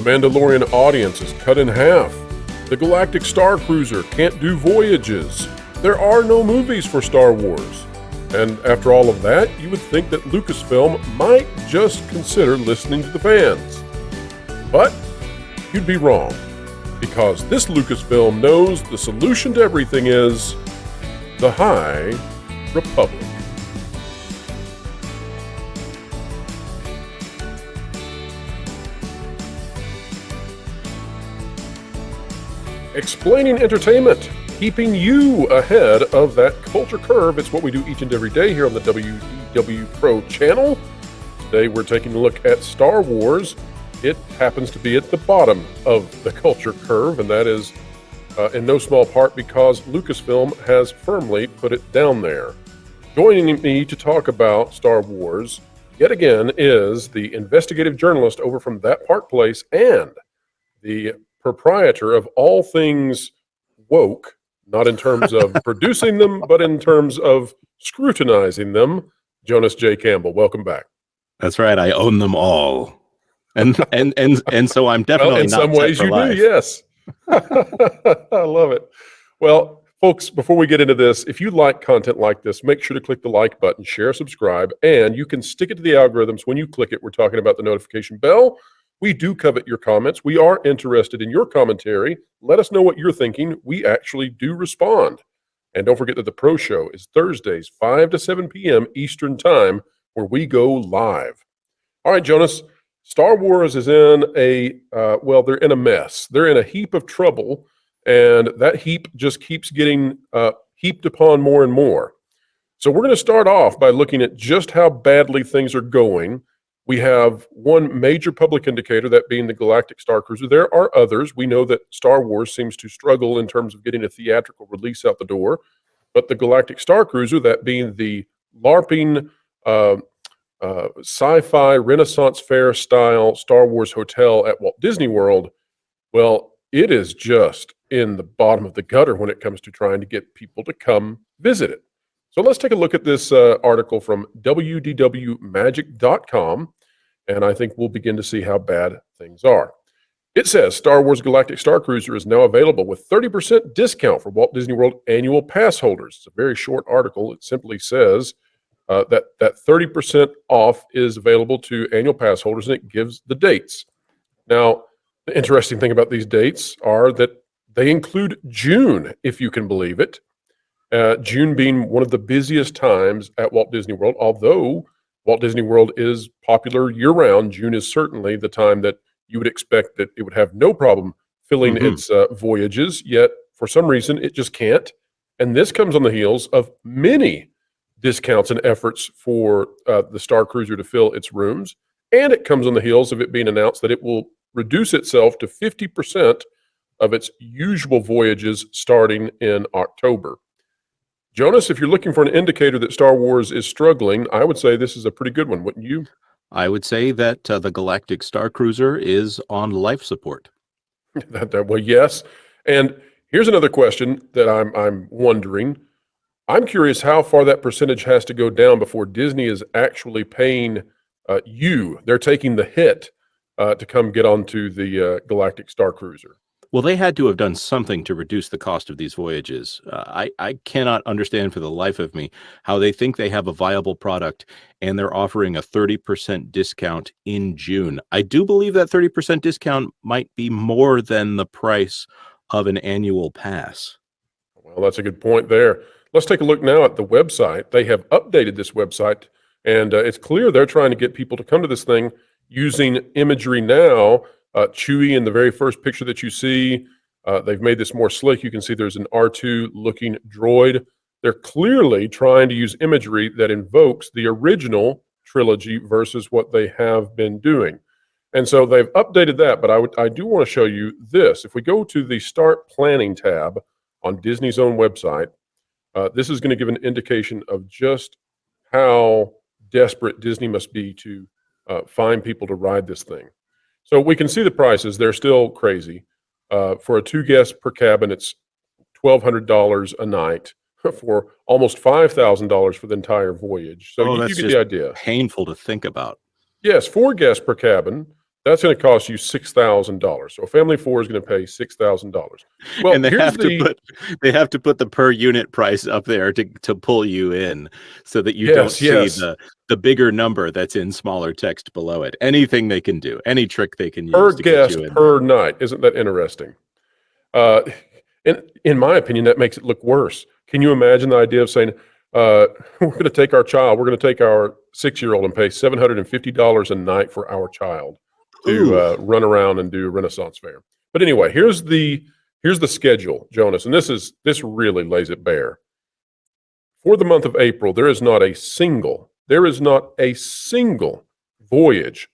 The Mandalorian audience is cut in half. The Galactic Starcruiser can't do voyages. There are no movies for Star Wars. And after all of that, you would think that Lucasfilm might just consider listening to the fans. But you'd be wrong, because this Lucasfilm knows the solution to everything is the High Republic. Explaining entertainment, keeping you ahead of that culture curve. It's what we do each and every day here on the WDW Pro channel. Today we're taking a look at Star Wars. It happens to be at the bottom of the culture curve, and that is in no small part because Lucasfilm has firmly put it down there. Joining me to talk about Star Wars yet again is the investigative journalist over from That Park Place and the proprietor of all things woke, not in terms of producing them, but in terms of scrutinizing them, Jonas J. Campbell. Welcome back. That's right. I own them all. And so I'm definitely well, in not some ways you life. do, yes. I love it. Well, folks, before we get into this, if you like content like this, make sure to click the like button, share, subscribe, and you can stick it to the algorithms when you click it. We're talking about the notification bell. We do covet your comments. We are interested in your commentary. Let us know what you're thinking. We actually do respond. And don't forget that the Pro Show is Thursdays, 5 to 7 p.m. Eastern Time, where we go live. All right, Jonas, Star Wars is in they're in a mess. They're in a heap of trouble, and that heap just keeps getting heaped upon more and more. So we're going to start off by looking at just how badly things are going. We have one major public indicator, that being the Galactic Starcruiser. There are others. We know that Star Wars seems to struggle in terms of getting a theatrical release out the door. But the Galactic Starcruiser, that being the LARPing sci-fi Renaissance fair style Star Wars hotel at Walt Disney World, well, it is just in the bottom of the gutter when it comes to trying to get people to come visit it. So let's take a look at this article from WDWMagic.com, and I think we'll begin to see how bad things are. It says Star Wars Galactic Starcruiser is now available with 30% discount for Walt Disney World annual pass holders. It's a very short article. It simply says that 30% off is available to annual pass holders, and it gives the dates. Now, the interesting thing about these dates are that they include June, if you can believe it. June being one of the busiest times at Walt Disney World. Although Walt Disney World is popular year-round, June is certainly the time that you would expect that it would have no problem filling its voyages, yet for some reason it just can't. And this comes on the heels of many discounts and efforts for the Starcruiser to fill its rooms, and it comes on the heels of it being announced that it will reduce itself to 50% of its usual voyages starting in October. Jonas, if you're looking for an indicator that Star Wars is struggling, I would say this is a pretty good one, wouldn't you? I would say that the Galactic Starcruiser is on life support. Well, yes. And here's another question that I'm wondering. I'm curious how far that percentage has to go down before Disney is actually paying you. They're taking the hit to come get onto the Galactic Starcruiser. Well, they had to have done something to reduce the cost of these voyages. I cannot understand for the life of me how they think they have a viable product and they're offering a 30% discount in June. I do believe that 30% discount might be more than the price of an annual pass. Well, that's a good point there. Let's take a look now at the website. They have updated this website, and it's clear they're trying to get people to come to this thing using imagery now. Chewie in the very first picture that you see, they've made this more slick. You can see there's an R2 looking droid. They're clearly trying to use imagery that invokes the original trilogy versus what they have been doing. And so they've updated that, but I do want to show you this. If we go to the Start Planning tab on Disney's own website, this is going to give an indication of just how desperate Disney must be to find people to ride this thing. So we can see the prices. They're still crazy. For a 2 guests per cabin, it's $1,200 a night. For almost $5,000 for the entire voyage. So you get the idea. Painful to think about. Yes, 4 guests per cabin, That's going to cost you $6,000. So a family of four is going to pay $6,000. Well, And they here's have to put the per unit price up there to pull you in, so that you yes, don't see yes. the bigger number that's in smaller text below it. Anything they can do, any trick they can Per use to get guest you in there. per night. Isn't that interesting? Uh, in my opinion, that makes it look worse. Can you imagine the idea of saying, we're going to take our child, we're going to take our 6-year-old and pay $750 a night for our child to Ooh. run around and do a Renaissance fair. But anyway, here's the schedule, Jonas, and this really lays it bare. For the month of April, there is not a single voyage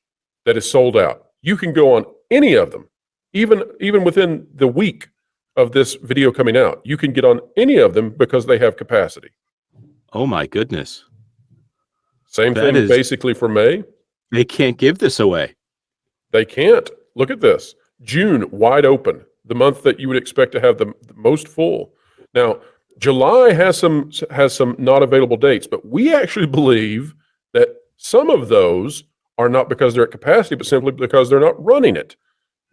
that is sold out. You can go on any of them, even within the week of this video coming out. You can get on any of them because they have capacity. Oh my goodness. Same thing basically for May. They can't give this away. They can't. Look at this. June, wide open, the month that you would expect to have the most full. Now, July has some not available dates, but we actually believe that some of those are not because they're at capacity, but simply because they're not running it.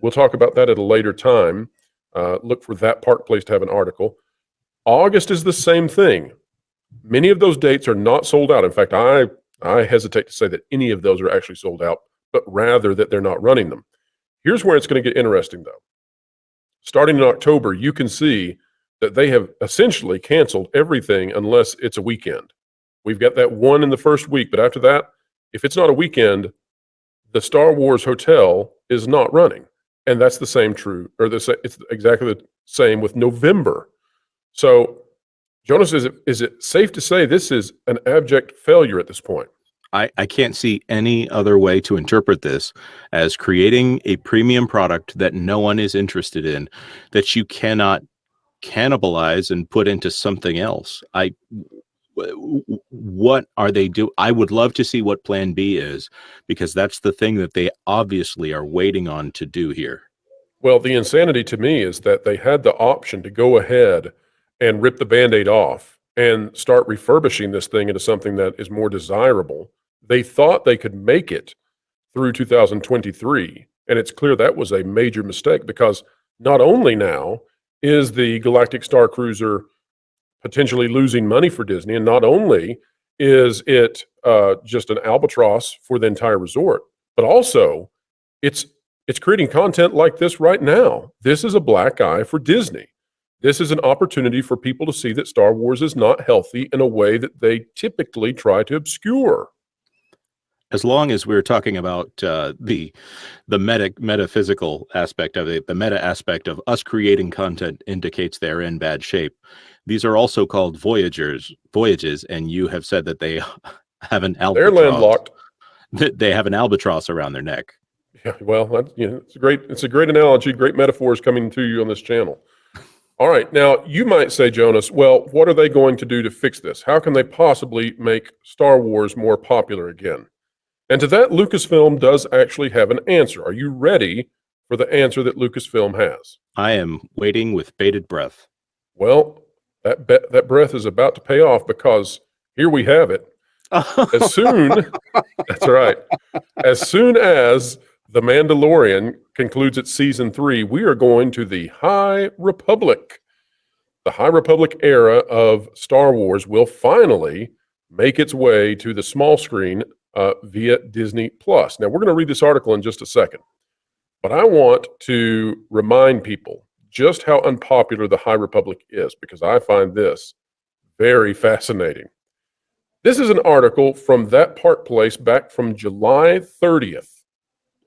We'll talk about that at a later time. Look for that Park Place to have an article. August is the same thing. Many of those dates are not sold out. In fact, I hesitate to say that any of those are actually sold out, but rather that they're not running them. Here's where it's going to get interesting, though. Starting in October, you can see that they have essentially canceled everything unless it's a weekend. We've got that one in the first week, but after that, if it's not a weekend, the Star Wars Hotel is not running. And that's the same true, or it's exactly the same with November. So, Jonas, is it safe to say this is an abject failure at this point? I can't see any other way to interpret this as creating a premium product that no one is interested in, that you cannot cannibalize and put into something else. What are they do? I would love to see what plan B is, because that's the thing that they obviously are waiting on to do here. Well, the insanity to me is that they had the option to go ahead and rip the Band-Aid off and start refurbishing this thing into something that is more desirable. They thought they could make it through 2023, and it's clear that was a major mistake, because not only now is the Galactic Starcruiser potentially losing money for Disney, and not only is it just an albatross for the entire resort, but also it's creating content like this right now. This is a black eye for Disney. This is an opportunity for people to see that Star Wars is not healthy in a way that they typically try to obscure. As long as we're talking about the metaphysical aspect of it, the meta aspect of us creating content indicates they're in bad shape. These are also called voyages, and you have said that they have an albatross. They're landlocked. They have an albatross around their neck. Yeah, well, it's a great analogy, great metaphors coming to you on this channel. All right, now you might say, Jonas, well, what are they going to do to fix this? How can they possibly make Star Wars more popular again? And to that, Lucasfilm does actually have an answer. Are you ready for the answer that Lucasfilm has? I am waiting with bated breath. Well, that breath is about to pay off, because here we have it. That's right. As soon as The Mandalorian concludes its season 3, we are going to the High Republic. The High Republic era of Star Wars will finally make its way to the small screen via Disney Plus. Now, we're going to read this article in just a second, but I want to remind people just how unpopular the High Republic is, because I find this very fascinating. This is an article from That Park Place back from July 30th.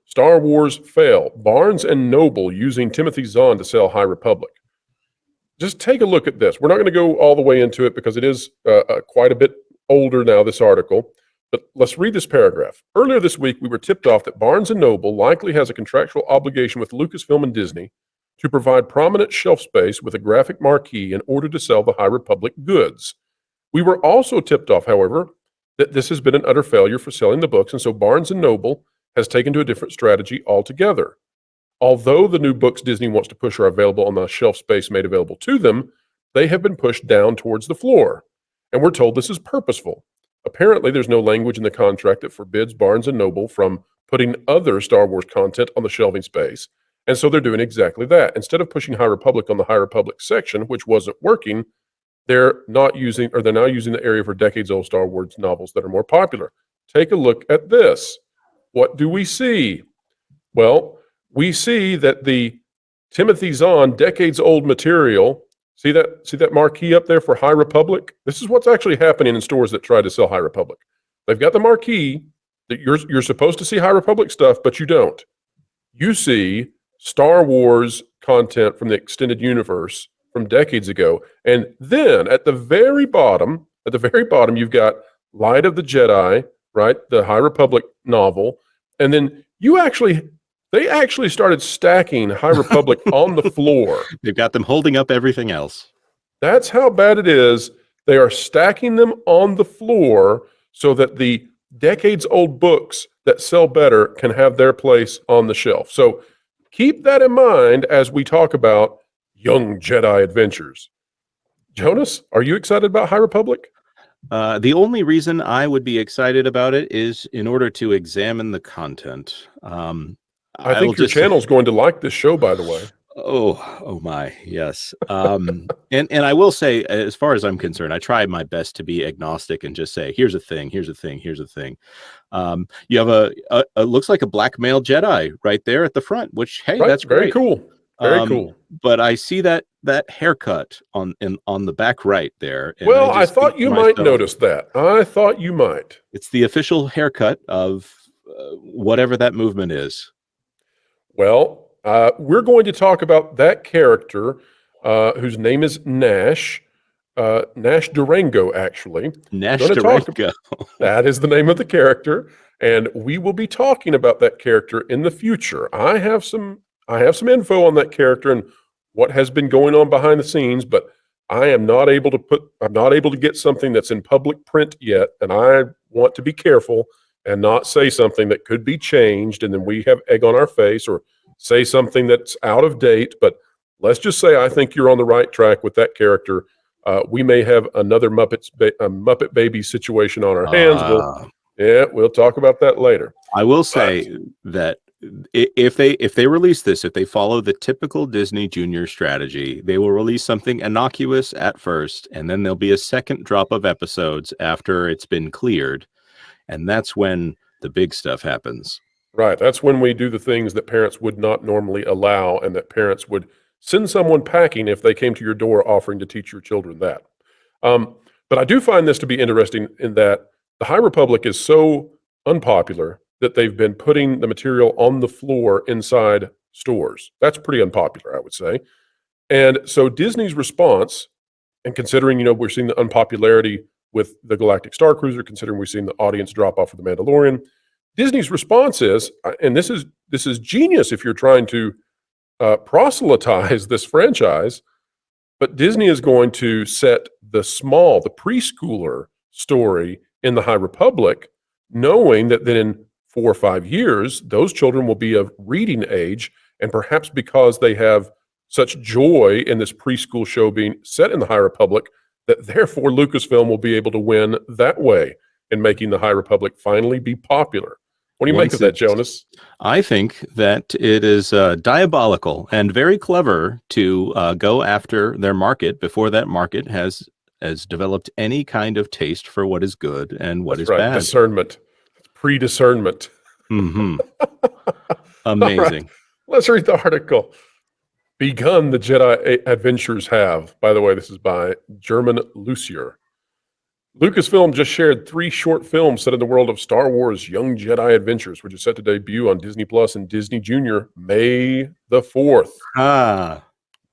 Star Wars fail. Barnes and Noble using Timothy Zahn to sell High Republic. Just take a look at this. We're not going to go all the way into it because it is quite a bit older now, this article. But let's read this paragraph. Earlier this week, we were tipped off that Barnes & Noble likely has a contractual obligation with Lucasfilm and Disney to provide prominent shelf space with a graphic marquee in order to sell the High Republic goods. We were also tipped off, however, that this has been an utter failure for selling the books, and so Barnes & Noble has taken to a different strategy altogether. Although the new books Disney wants to push are available on the shelf space made available to them, they have been pushed down towards the floor, and we're told this is purposeful. Apparently, there's no language in the contract that forbids Barnes & Noble from putting other Star Wars content on the shelving space. And so they're doing exactly that. Instead of pushing High Republic on the High Republic section, which wasn't working, they're now using the area for decades-old Star Wars novels that are more popular. Take a look at this. What do we see? Well, we see that the Timothy Zahn decades-old material, see that marquee up there for High Republic? This is what's actually happening in stores that try to sell High Republic. They've got the marquee that you're supposed to see High Republic stuff, but you don't. You see Star Wars content from the extended universe from decades ago. And then at the very bottom, you've got Light of the Jedi, right? The High Republic novel. And then they actually started stacking High Republic on the floor. They've got them holding up everything else. That's how bad it is. They are stacking them on the floor so that the decades-old books that sell better can have their place on the shelf. So keep that in mind as we talk about young Jedi adventures. Jonas, are you excited about High Republic? The only reason I would be excited about it is in order to examine the content. I think your channel's going to like this show, by the way. Oh my, yes. And I will say, as far as I'm concerned, I try my best to be agnostic and just say, here's a thing, here's a thing, here's a thing. You have a looks like a black male Jedi right there at the front, which, hey, right, that's very great. cool. Very cool. But I see that haircut on the back right there. And well, I thought you might notice that. I thought you might. It's the official haircut of whatever that movement is. Well, we're going to talk about that character whose name is Nash. Nash Durango, actually. Nash Durango. That is the name of the character. And we will be talking about that character in the future. I have some info on that character and what has been going on behind the scenes, but I'm not able to get something that's in public print yet, and I want to be careful and not say something that could be changed and then we have egg on our face, or say something that's out of date. But let's just say I think you're on the right track with that character. We may have another Muppet Baby situation on our hands. We'll talk about that later. I will say that if they release this, if they follow the typical Disney Junior strategy, they will release something innocuous at first, and then there'll be a second drop of episodes after it's been cleared, and that's when the big stuff happens. Right. That's when we do the things that parents would not normally allow, and that parents would send someone packing if they came to your door offering to teach your children that. But I do find this to be interesting in that the High Republic is so unpopular that they've been putting the material on the floor inside stores. That's pretty unpopular, I would say. And so Disney's response, and considering, we're seeing the unpopularity with the Galactic Starcruiser, considering we've seen the audience drop off of the Mandalorian, Disney's response is, and this is genius if you're trying to proselytize this franchise, but Disney is going to set the preschooler story in the High Republic, knowing that then in 4 or 5 years, those children will be of reading age, and perhaps because they have such joy in this preschool show being set in the High Republic, that therefore Lucasfilm will be able to win that way in making the High Republic finally be popular. What do you make of that, Jonas? I think that it is diabolical and very clever to go after their market before that market has developed any kind of taste for what is good and what is bad. Discernment. Pre-discernment. Mm-hmm. Amazing. Right. Let's read the article. Begun the Jedi Adventures Have. By the way, this is by German Lucier. Lucasfilm just shared 3 short films set in the world of Star Wars Young Jedi Adventures, which is set to debut on Disney Plus and Disney Junior May the 4th.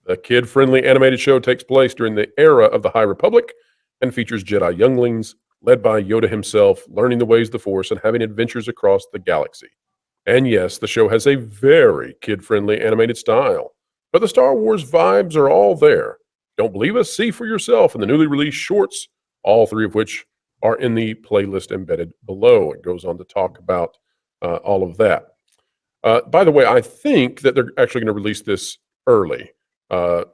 The kid-friendly animated show takes place during the era of the High Republic and features Jedi younglings, led by Yoda himself, learning the ways of the Force and having adventures across the galaxy. And yes, the show has a very kid-friendly animated style, but the Star Wars vibes are all there. Don't believe us? See for yourself in the newly released shorts, all 3 of which are in the playlist embedded below. It goes on to talk about all of that. By the way, I think that they're actually going to release this early. They're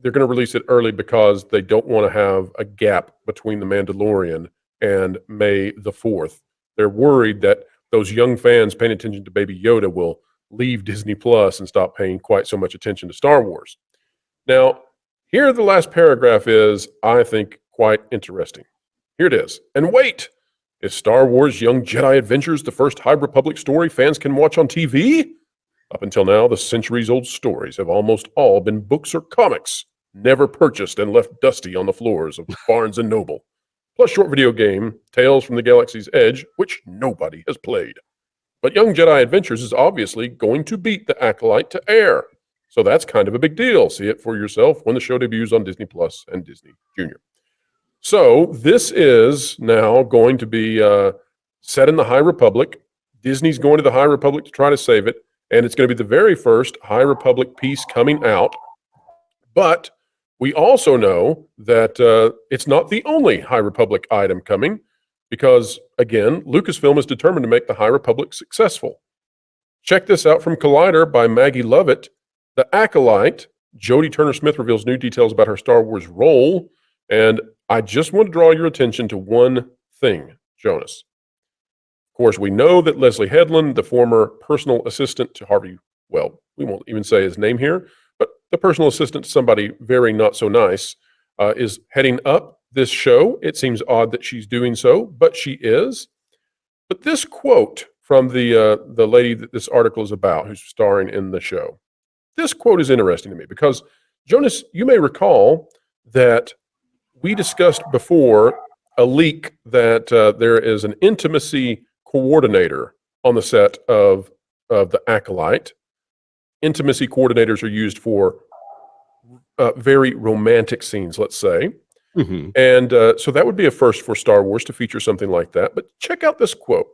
going to release it early because they don't want to have a gap between The Mandalorian and May the 4th. They're worried that those young fans paying attention to Baby Yoda will leave Disney Plus and stop paying quite so much attention to Star Wars. Now, here the last paragraph is, I think, quite interesting. Here it is. And wait, is Star Wars Young Jedi Adventures the first High Republic story fans can watch on TV? Up until now, the centuries-old stories have almost all been books or comics, never purchased and left dusty on the floors of Barnes & Noble. Plus short video game, Tales from the Galaxy's Edge, which nobody has played. But Young Jedi Adventures is obviously going to beat the Acolyte to air. So that's kind of a big deal. See it for yourself when the show debuts on Disney Plus and Disney Junior. So this is now going to be set in the High Republic. Disney's going to the High Republic to try to save it. And it's going to be the very first High Republic piece coming out. But we also know that it's not the only High Republic item coming because, again, Lucasfilm is determined to make the High Republic successful. Check this out from Collider by Maggie Lovett. The Acolyte, Jodie Turner-Smith reveals new details about her Star Wars role. And I just want to draw your attention to one thing, Jonas. Of course, we know that Leslie Headland, the former personal assistant to Harvey, well, we won't even say his name here, but the personal assistant to somebody very not so nice, is heading up this show. It seems odd that she's doing so, but she is. But this quote from the lady that this article is about, who's starring in the show, this quote is interesting to me because, Jonas, you may recall that we discussed before a leak that there is an intimacy coordinator on the set of the Acolyte. Intimacy coordinators are used for very romantic scenes, let's say. Mm-hmm. And so that would be a first for Star Wars to feature something like that. But check out this quote.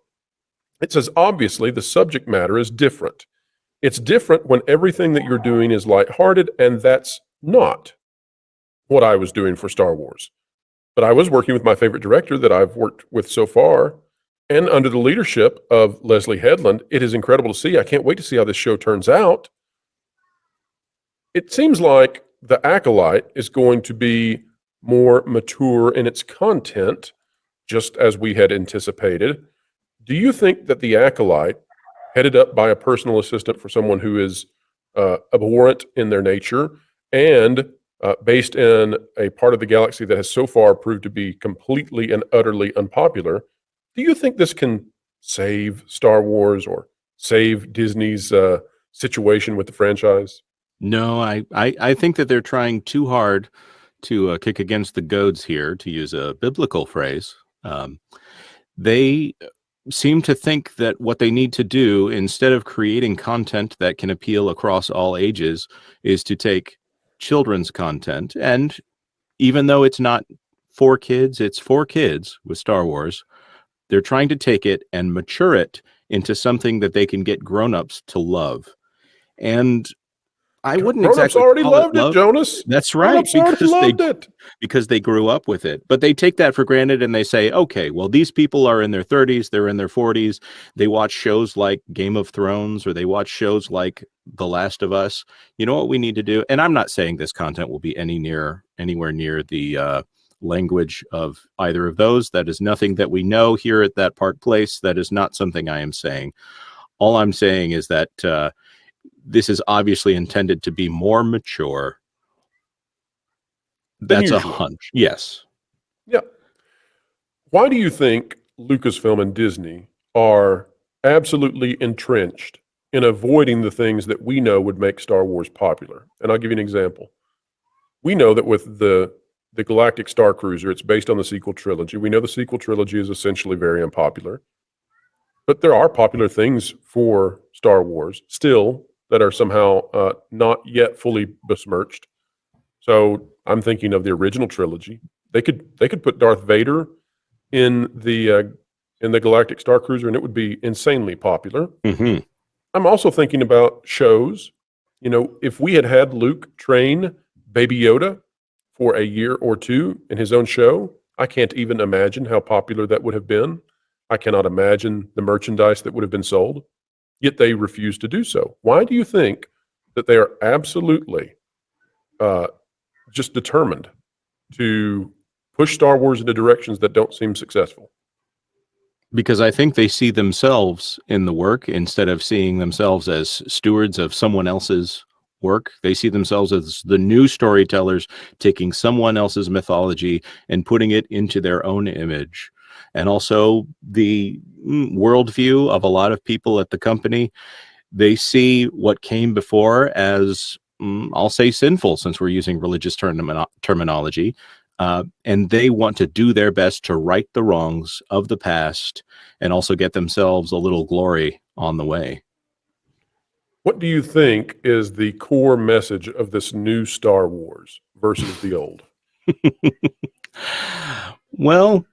It says, obviously, the subject matter is different. It's different when everything that you're doing is lighthearted, and that's not what I was doing for Star Wars. But I was working with my favorite director that I've worked with so far, and under the leadership of Leslie Headland. It is incredible to see. I can't wait to see how this show turns out. It seems like The Acolyte is going to be more mature in its content, just as we had anticipated. Do you think that The Acolyte, headed up by a personal assistant for someone who is abhorrent in their nature and based in a part of the galaxy that has so far proved to be completely and utterly unpopular, do you think this can save Star Wars or save Disney's situation with the franchise? No, I think that they're trying too hard to kick against the goads here, to use a biblical phrase. They seem to think that what they need to do, instead of creating content that can appeal across all ages, is to take children's content. And even though it's not for kids, it's for kids with Star Wars. They're trying to take it and mature it into something that they can get grown-ups to love. And I wouldn't exactly already call loved it it, love. Jonas. That's right, Grown-ups already loved it. because they grew up with it. But they take that for granted and they say, okay, well, these people are in their 30s, they're in their 40s. They watch shows like Game of Thrones, or they watch shows like The Last of Us. You know what we need to do? And I'm not saying this content will be anywhere near the language of either of those. That is nothing that we know here at That Park Place. That is not something I am saying. All I'm saying is that this is obviously intended to be more mature. That's a hunch. Yes. Yeah. Why do you think Lucasfilm and Disney are absolutely entrenched in avoiding the things that we know would make Star Wars popular? And I'll give you an example. We know that with the Galactic Starcruiser, it's based on the sequel trilogy. We know the sequel trilogy is essentially very unpopular. But there are popular things for Star Wars still that are somehow not yet fully besmirched. So I'm thinking of the original trilogy. They could put Darth Vader in the Galactic Starcruiser, and it would be insanely popular. Mm-hmm. I'm also thinking about shows. You know, if we had Luke train Baby Yoda for a year or two in his own show, I can't even imagine how popular that would have been. I cannot imagine the merchandise that would have been sold. Yet they refuse to do so. Why do you think that they are absolutely just determined to push Star Wars into directions that don't seem successful? Because I think they see themselves in the work instead of seeing themselves as stewards of someone else's work. They see themselves as the new storytellers, taking someone else's mythology and putting it into their own image. And also the worldview of a lot of people at the company, they see what came before as, I'll say, sinful, since we're using religious terminology. And they want to do their best to right the wrongs of the past and also get themselves a little glory on the way. What do you think is the core message of this new Star Wars versus the old? Well,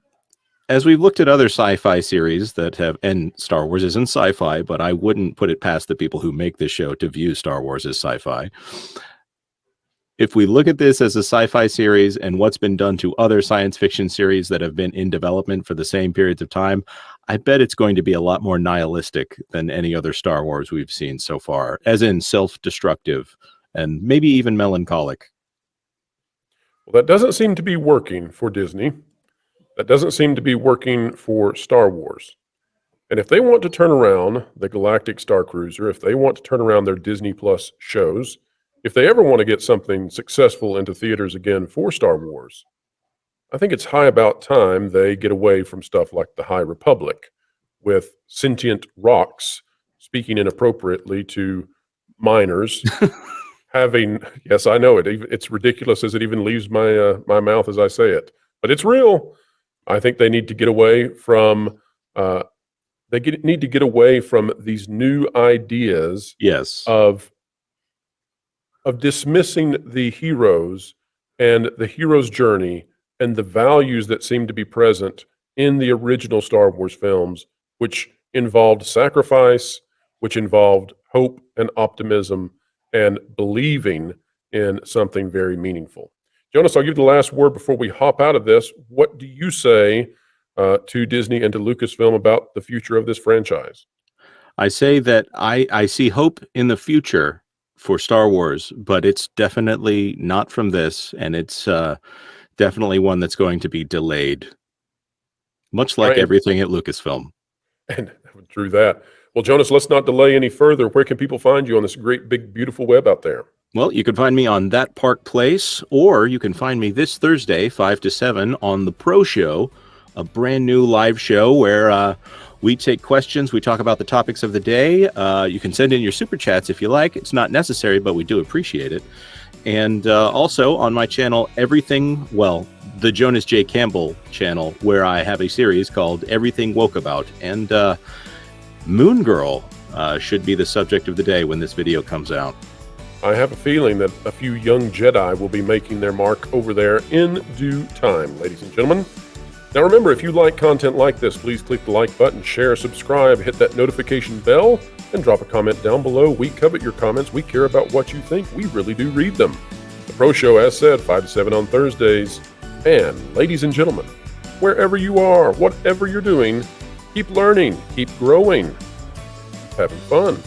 as we've looked at other sci-fi series that have, and Star Wars isn't sci-fi, but I wouldn't put it past the people who make this show to view Star Wars as sci-fi. If we look at this as a sci-fi series and what's been done to other science fiction series that have been in development for the same periods of time, I bet it's going to be a lot more nihilistic than any other Star Wars we've seen so far, as in self-destructive and maybe even melancholic. Well, that doesn't seem to be working for Disney. That doesn't seem to be working for Star Wars. And if they want to turn around the Galactic Starcruiser, if they want to turn around their Disney Plus shows, if they ever want to get something successful into theaters again for Star Wars, I think it's high about time they get away from stuff like the High Republic with sentient rocks speaking inappropriately to minors. Yes, I know it's ridiculous as it even leaves my mouth as I say it, but it's real. I think they need to get away from need to get away from these new ideas Yes. of dismissing the heroes and the hero's journey and the values that seem to be present in the original Star Wars films, which involved sacrifice, which involved hope and optimism and believing in something very meaningful. Jonas, I'll give you the last word before we hop out of this. What do you say to Disney and to Lucasfilm about the future of this franchise? I say that I see hope in the future for Star Wars, but it's definitely not from this, and it's definitely one that's going to be delayed, much like everything at Lucasfilm. And true that. Well, Jonas, let's not delay any further. Where can people find you on this great, big, beautiful web out there? Well, you can find me on That Park Place, or you can find me this Thursday, 5 to 7, on The Pro Show, a brand new live show where we take questions, we talk about the topics of the day. You can send in your super chats if you like. It's not necessary, but we do appreciate it. And also on my channel, the Jonas J. Campbell channel, where I have a series called Everything Woke About. And Moon Girl should be the subject of the day when this video comes out. I have a feeling that a few young Jedi will be making their mark over there in due time, ladies and gentlemen. Now remember, if you like content like this, please click the like button, share, subscribe, hit that notification bell, and drop a comment down below. We covet your comments. We care about what you think. We really do read them. The Pro Show, as said, 5 to 7 on Thursdays. And ladies and gentlemen, wherever you are, whatever you're doing, keep learning, keep growing, keep having fun.